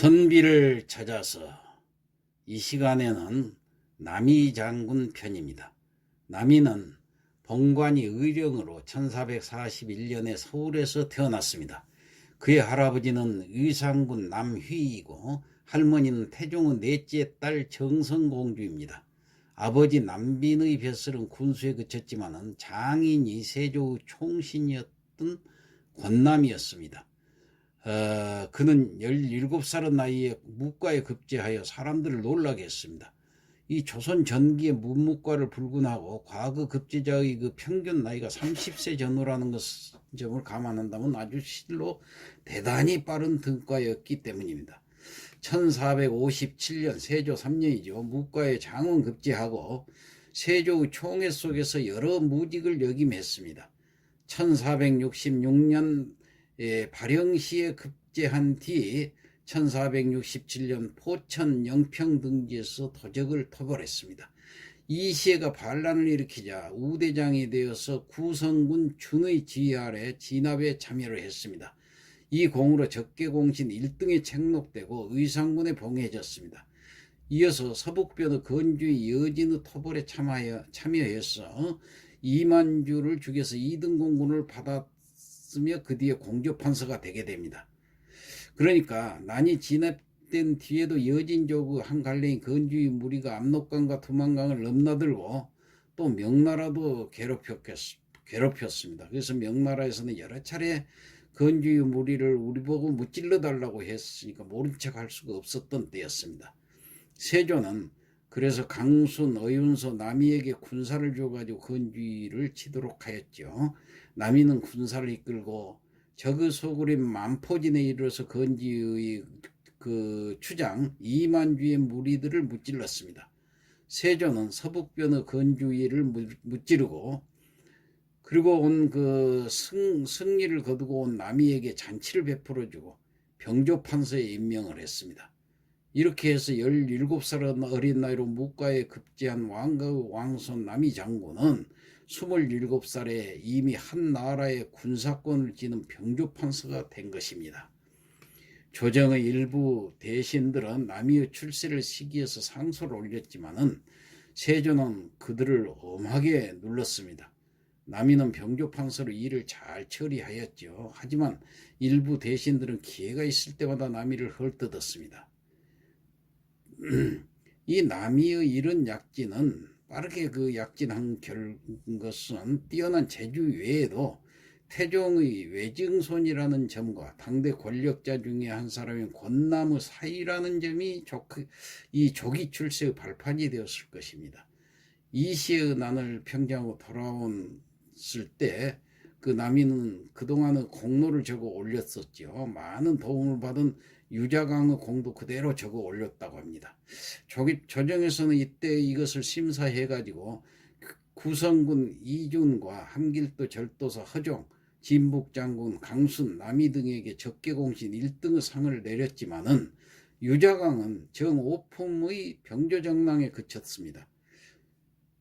선비를 찾아서. 이 시간에는 남이 장군 편입니다. 남이는 본관이 의령으로 1441년에 서울에서 태어났습니다. 그의 할아버지는 의상군 남휘이고 할머니는 태종의 넷째 딸 정성공주입니다. 아버지 남빈의 벼슬은 군수에 그쳤지만 장인이 세조의 총신이었던 권남이었습니다. 그는 17살의 나이에 무과에 급제하여 사람들을 놀라게 했습니다. 이 조선 전기의 문무과를 불군하고 과거 급제자의 그 평균 나이가 30세 전후라는 점을 감안한다면 아주 실로 대단히 빠른 등과였기 때문입니다. 1457년 세조 3년이죠. 무과에 장원 급제하고 세조의 총애 속에서 여러 무직을 역임했습니다. 1466년 발영시에 급제한 뒤 1467년 포천 영평 등지에서 도적을 토벌했습니다. 이 시해가 반란을 일으키자 우대장이 되어서 구성군 준의 지휘 아래 진압에 참여를 했습니다. 이 공으로 적개공신 1등에 책록되고 의상군에 봉해졌습니다. 이어서 서북변의 건주의 여진의 토벌에 참여해서 이만주를 죽여서 2등 공군을 받았으며 그 뒤에 공조판서가 되게 됩니다. 그러니까 난이 진압된 뒤에도 여진족의 한 갈래인 건주의 무리가 압록강과 두만강을 넘나들고 또 명나라도 괴롭혔습니다. 그래서 명나라에서는 여러 차례 건주의 무리를 우리 보고 무찔러 달라고 했으니까 모른 척 할 수가 없었던 때였습니다. 세조는 그래서 강순, 어윤서, 남이에게 군사를 줘가지고 건주의를 치도록 하였죠. 남이는 군사를 이끌고 적의 소굴인 만포진에 이르러서 건주의 그 추장 이만주의 무리들을 무찔렀습니다. 세조는 서북변의 건주의를 무찌르고 그리고 온 그 승리를 거두고 온 남이에게 잔치를 베풀어주고 병조판서에 임명을 했습니다. 이렇게 해서 17살 어린 나이로 무과에 급제한 왕가의 왕손 남이 장군은 27살에 이미 한 나라의 군사권을 지는 병조판서가 된 것입니다. 조정의 일부 대신들은 남이의 출세를 시기해서 상소를 올렸지만은 세조는 그들을 엄하게 눌렀습니다. 남이는 병조판서로 일을 잘 처리하였죠. 하지만 일부 대신들은 기회가 있을 때마다 남이를 헐뜯었습니다. 이 남이의 이런 약진은 빠르게 그 약진한 것은 뛰어난 재주 외에도 태종의 외증손이라는 점과 당대 권력자 중에 한 사람인 권남의 사이라는 점이 이 조기 출세의 발판이 되었을 것입니다. 이시의 난을 평정하고 돌아왔을 때 그 남이는 그동안의 공로를 적어 올렸었죠. 많은 도움을 받은 유자강의 공도 그대로 적어 올렸다고 합니다. 조정에서는 이때 이것을 심사해가지고 구성군 이준과 함길도 절도사 허종, 진북장군 강순, 남이 등에게 적개공신 1등의 상을 내렸지만은 유자강은 정오품의 병조정랑에 그쳤습니다.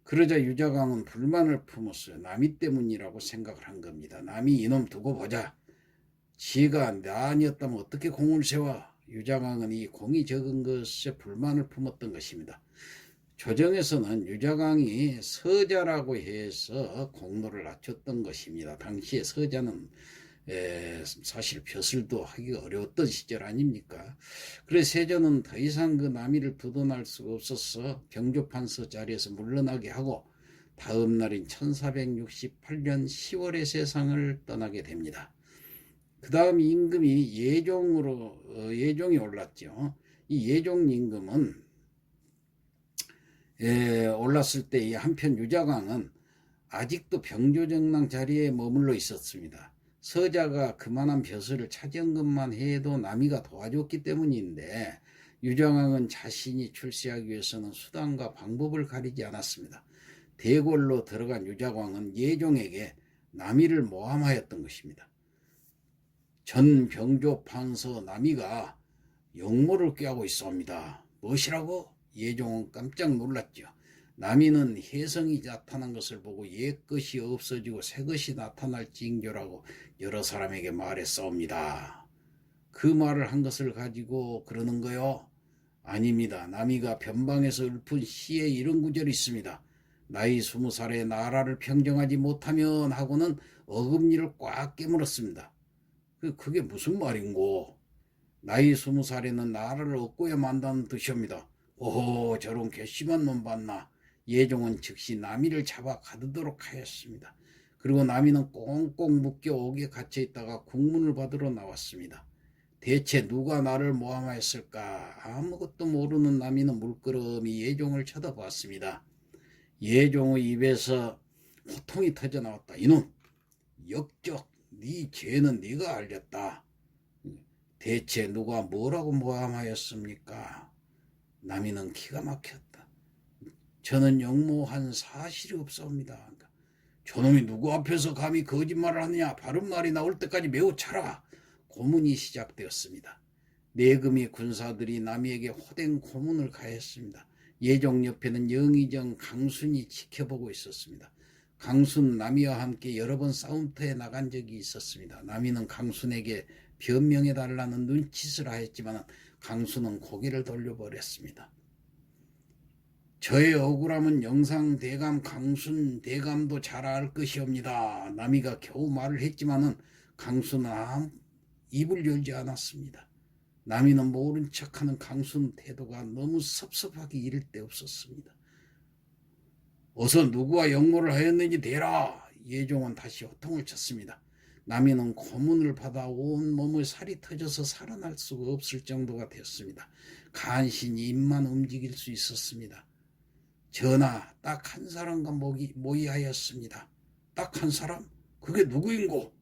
그러자 유자강은 불만을 품었어요. 남이 때문이라고 생각을 한 겁니다. 남이 이놈 두고 보자. 지가 나 아니었다면 어떻게 공을 세워? 유자강은 이 공이 적은 것에 불만을 품었던 것입니다. 조정에서는 유자강이 서자라고 해서 공로를 낮췄던 것입니다. 당시에 서자는 사실 벼슬도 하기가 어려웠던 시절 아닙니까? 그래서 세조는 더 이상 그 남이를 두둔할 수가 없어서 병조판서 자리에서 물러나게 하고 다음 날인 1468년 10월에 세상을 떠나게 됩니다. 그 다음 임금이 예종이 올랐죠. 이 예종 임금은 올랐을 때 한편 유자강은 아직도 병조정랑 자리에 머물러 있었습니다. 서자가 그만한 벼슬을 차지한 것만 해도 남이가 도와줬기 때문인데 유자강은 자신이 출세하기 위해서는 수단과 방법을 가리지 않았습니다. 대궐로 들어간 유자강은 예종에게 남이를 모함하였던 것입니다. 전 병조판서 남이가 용모를 꾀하고 있사옵니다. 무엇이라고? 예종은 깜짝 놀랐죠. 남이는 혜성이 나타난 것을 보고 옛것이 없어지고 새것이 나타날 징조라고 여러 사람에게 말했사옵니다. 그 말을 한 것을 가지고 그러는 거요? 아닙니다. 남이가 변방에서 읊은 시에 이런 구절이 있습니다. 나이 20살에 나라를 평정하지 못하면 하고는 어금니를 꽉 깨물었습니다. 그게 무슨 말인고? 나이 20살에는 나라를 얻고야 만다는 뜻입니다. 오호, 저런 괘씸한 놈 봤나. 예종은 즉시 남이를 잡아 가두도록 하였습니다. 그리고 남이는 꽁꽁 묶여 옥에 갇혀 있다가 국문을 받으러 나왔습니다. 대체 누가 나를 모함하였을까? 아무것도 모르는 남이는 물끄러미 예종을 쳐다보았습니다. 예종의 입에서 호통이 터져나왔다. 이놈! 역적! 네 죄는 네가 알렸다. 대체 누가 뭐라고 모함하였습니까? 남이는 기가 막혔다. 저는 영모한 사실이 없사옵니다. 저놈이 누구 앞에서 감히 거짓말을 하느냐? 바른 말이 나올 때까지 매우 차라. 고문이 시작되었습니다. 내금이 군사들이 남이에게 호된 고문을 가했습니다. 예종 옆에는 영의정 강순이 지켜보고 있었습니다. 강순 남이와 함께 여러 번 싸움터에 나간 적이 있었습니다. 남이는 강순에게 변명해달라는 눈짓을 하였지만 강순은 고개를 돌려버렸습니다. 저의 억울함은 영상 대감 강순 대감도 잘 알 것이옵니다. 남이가 겨우 말을 했지만은 강순은 입을 열지 않았습니다. 남이는 모른 척하는 강순 태도가 너무 섭섭하기 이를 데 없었습니다. 어서 누구와 영모를 하였는지 대라. 예종은 다시 호통을 쳤습니다. 남이는 고문을 받아 온몸의 살이 터져서 살아날 수가 없을 정도가 되었습니다. 간신히 입만 움직일 수 있었습니다. 전하, 딱 한 사람과 모의하였습니다. 딱 한 사람? 그게 누구인고?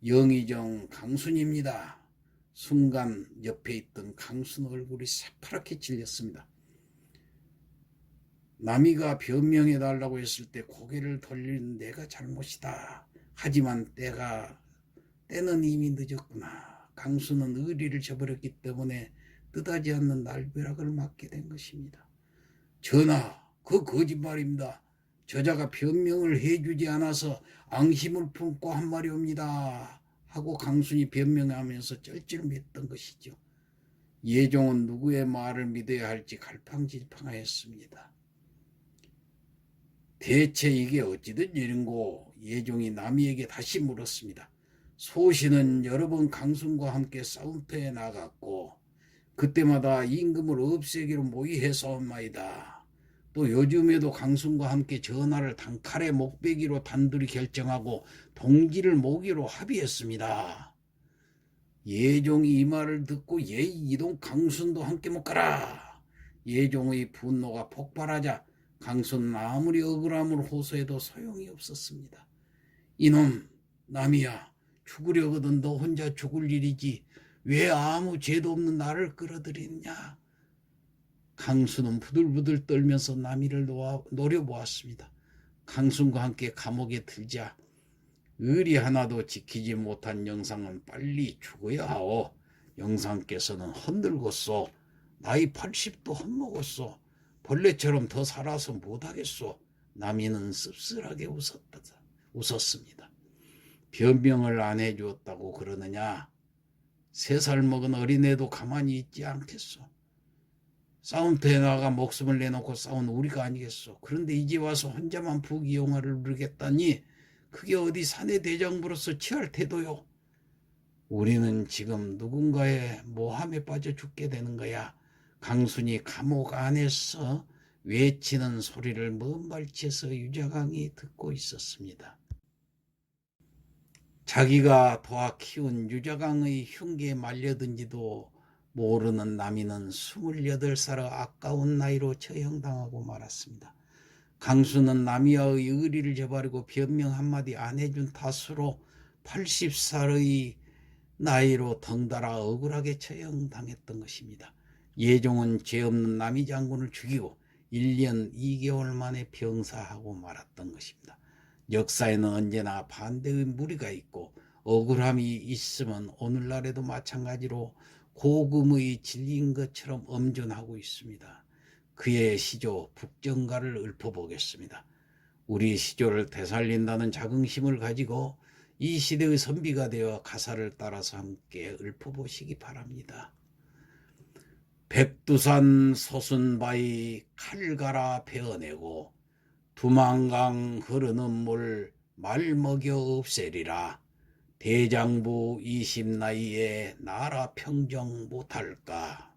영의정 강순입니다. 순간 옆에 있던 강순 얼굴이 새파랗게 질렸습니다. 남이가 변명해달라고 했을 때 고개를 돌린 내가 잘못이다. 하지만 때는 이미 늦었구나. 강순은 의리를 저버렸기 때문에 뜻하지 않는 날벼락을 맞게 된 것입니다. 전하, 그 거짓말입니다. 저자가 변명을 해주지 않아서 앙심을 품고 한 말이옵니다. 하고 강순이 변명하면서 쩔쩔맸던 것이죠. 예종은 누구의 말을 믿어야 할지 갈팡질팡하였습니다. 대체 이게 어찌된 일인고? 예종이 남이에게 다시 물었습니다. 소신은 여러 번 강순과 함께 싸움터에 나갔고 그때마다 임금을 없애기로 모의해서옵나이다. 또 요즘에도 강순과 함께 전하를 단칼에 목베기로 단둘이 결정하고 동지를 모기로 합의했습니다. 예종이 이 말을 듣고 예의 이동 강순도 함께 못 가라. 예종의 분노가 폭발하자 강순은 아무리 억울함을 호소해도 소용이 없었습니다. 이놈 남이야, 죽으려거든 너 혼자 죽을 일이지 왜 아무 죄도 없는 나를 끌어들이느냐. 강순은 부들부들 떨면서 남이를 노려보았습니다. 강순과 함께 감옥에 들자 의리 하나도 지키지 못한 영상은 빨리 죽어야 하오. 영상께서는 흔들겠소. 나이 80도 헛먹었소. 벌레처럼 더 살아서 못하겠소. 남이는 씁쓸하게 웃었습니다. 변명을 안 해주었다고 그러느냐. 3살 먹은 어린애도 가만히 있지 않겠소. 싸움터에 나가 목숨을 내놓고 싸운 우리가 아니겠소. 그런데 이제 와서 혼자만 부귀영화를 누리겠다니 그게 어디 사내 대장부로서 취할 태도요. 우리는 지금 누군가의 모함에 빠져 죽게 되는 거야. 강순이 감옥 안에서 외치는 소리를 먼 발치에서 유자강이 듣고 있었습니다. 자기가 도와 키운 유자강의 흉기에 말려든지도 모르는 남이는 28살의 아까운 나이로 처형당하고 말았습니다. 강수는 남이와의 의리를 저버리고 변명 한마디 안 해준 탓으로 80살의 나이로 덩달아 억울하게 처형당했던 것입니다. 예종은 죄 없는 남이 장군을 죽이고 1년 2개월 만에 병사하고 말았던 것입니다. 역사에는 언제나 반대의 무리가 있고 억울함이 있으면 오늘날에도 마찬가지로 고금의 진리인 것처럼 엄존하고 있습니다. 그의 시조 북정가를 읊어보겠습니다. 우리 시조를 되살린다는 자긍심을 가지고 이 시대의 선비가 되어 가사를 따라서 함께 읊어보시기 바랍니다. 백두산 솟은바위 칼갈아 베어내고 두만강 흐르는 물 말먹여 없애리라. 대장부 20나이에 나라 평정 못할까.